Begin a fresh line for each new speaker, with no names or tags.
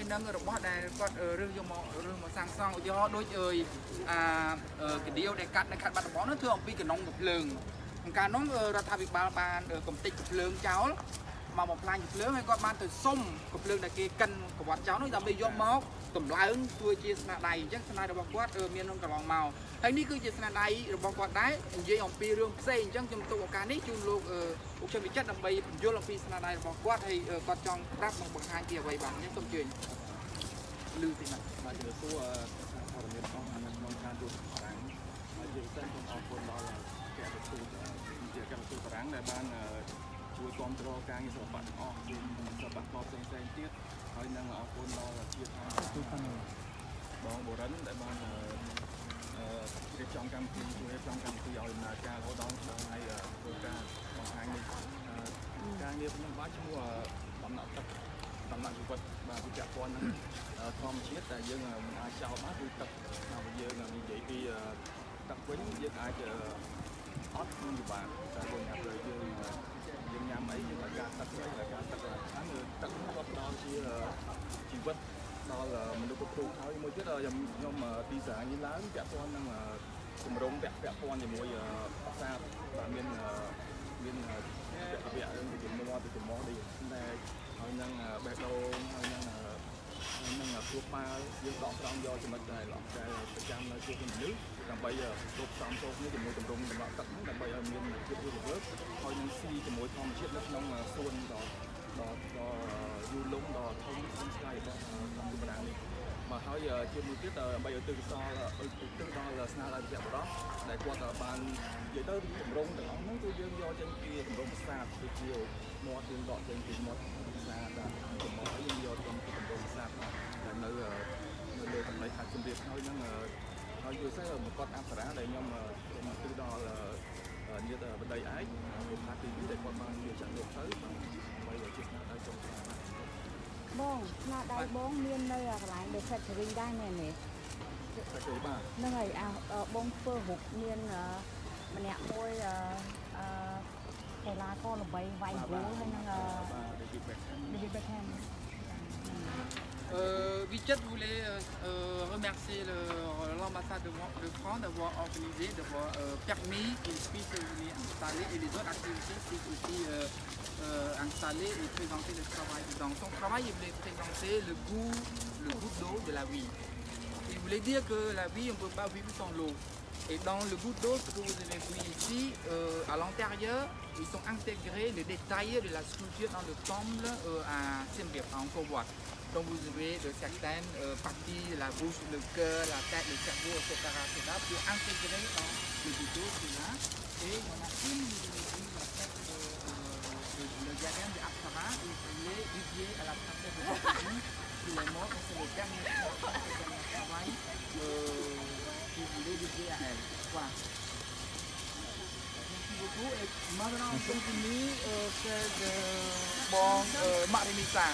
មាននឹងរបស់ដែលគាត់រើសយកមកសាងសង់ឧទាហរណ៍ដូចកាឌៀវដែលកាត់នៅខេត្តបាត់ដំបងនោះធ្វើអំពីកណ្ដុងកំភ្លើងការនោះរដ្ឋាភិបាលបានកំទេចកំភ្លើងចោលមកបំផ្លាញកំភ្លើងហើយគាត់បានទៅសុំកំភ្លើងដែលគេកិនប្រវត្តិចោលនោះដើម្បីយកមកតម្លើងធ្វើជាស្នាដៃអញ្ចឹងស្នាដៃរបស់គាត់មាននឹងកន្លងមកហើយនេះគឺជាស្នាដៃរបស់គាត់ដែរនិយាយអំពីរឿងផ្សេងអញ្ចឹងខ្ញុំទុកឱកាសនេះជូនលោកឧបវិចិត្រដើម្បីបញ្យល់អំពីស្នាដៃរបស់គាត់ហើយគាត់ចង់ប្រាប់និងបង្ហាញពីអ្វីបាទអញ្ចឹងសូមអញ្ជើញលឺទីណាបាទជំរាបសួរព័ត៌មានផងក្នុងការជួបបារាំងហើយយើងសូមអរគុណដល់ជាកម្មទូតបារាំងដែលបានជួយគ្រប់គ្រងការងារសិល្បៈទាំងអស់ជាសិល្បៈផ្សេងទៀតហើយនឹងអរគុណដល់ជាតិបងបូរិនដែលបានរៀបចំកម្មវិធីជួយរៀបចំកម្មវិធីឲ្យដំណើរការរហូតដល់ថ្ងៃធ្វើការបង្ហាញនេះការងារខ្ញុំបានឈ្មោះដំណាក់ទឹកដំណាក់ជីវិតបាទវិជ្ជាព័ន្ធនឹងធម្មជាតិដែលយើងមិនអាចចោលបានគឺទឹកហើយយើងនិយាយពីទឹកវិញយើងអាចអត់នឹងពិបាកតែបងប្អូនយើងញ៉ាំអីយើងត្រូវការទឹកអីត្រូវការទឹកខាងទឹកគាត់ផ្ដល់ជាជីវិតដល់មនុស្សគ្រប់រូបហើយមួយទៀតខ្ញុំទីសាញឡើងពាក់ព័ន្ធនឹងគម្រោងពាក់ព័ន្ធជាមួយប្រាសាទបាទមានពាក់ពាក់រឿងពីជំនួសពីចំហនេះតែហើយនឹងបេះដូងហើយនឹងជួបប៉ាល់យើងដកស្រង់យកចំណុចដែលល្អដែលប្រចាំនៅជួបមនុស្សដើម្បីគ្រប់សំទោសនេះជាមួយទម្រង់ដំណក់ទឹកហ្នឹងដើម្បីឲ្យមានភាពរស់រវើកហើយនឹងស៊ីជាមួយធម្មជាតិនៅក្នុងសួនដល់យូរលំដល់ធំក្នុងស្កាយរបស់កម្ពុជានេះមកហើយជាមួយទៀតដើម្បីឲ្យទិសកសលទិសដល់ស្នាដៃវិជ្ជាបរិបដែលគាត់បាននិយាយទៅទម្រង់ទាំងអស់ហ្នឹងគឺយើងយកចេញពីទម្រង់ប្រាសាទដូចជាមាត់យើងដកចេញពីមាត់ប្រាសាទដល់ចំហយើងយកទៅពីទម្រង់ប្រាសាទដែលនៅលើកន្លែងខេត្តសៀមរាបហើយហ្នឹងហើយយល់ស្អីមកគាត់អប្សរាដែលខ្ញុំទិសដល់ញាតិបណ្ដីឯកលោកខាទី2ដែលគាត់បានជាចាក់លោកទៅដើម្បីជាស្នាដៃចុងក្រោយ
បងស្នាដៃបងមាននៅកន្លែង The Factory ដែរមែនទេ
Factory បាទ
ហ្នឹងហើយបងធ្វើរូបមានម្នាក់មួយកីឡាករល្បីវាយគោហើយនឹងDavid Beckham
Vichet voulait remercier l'ambassade de France d'avoir organisé, d'avoir permis qu'il puisse venir installer et les autres activités puissent aussi installer et présenter le travail. Dans son travail, il voulait présenter le goût d'eau de la vie. Il voulait dire que la vie, on ne peut pas vivre sans l'eau. Et dans le goût d'eau que vous avez vu ici, à l'intérieur, ils sont intégrés les détails de la sculpture dans le temple à Siem Reap, à Angkor Wat. Donc vous avez de certaines parties, la bouche, le cœur, la tête, le cerveau, etc. pour intégrer dans le goût d'eau qui est là. Et il y en a une, vous avez vu la tête le diadème de Apsara, il est dédié à la princesse de Jésus, qui est mort, c'est le dernier travail qu'il voulait dédier à elle. Voilà. Merci beaucoup. Et maintenant on continue, c'est de Maremisa.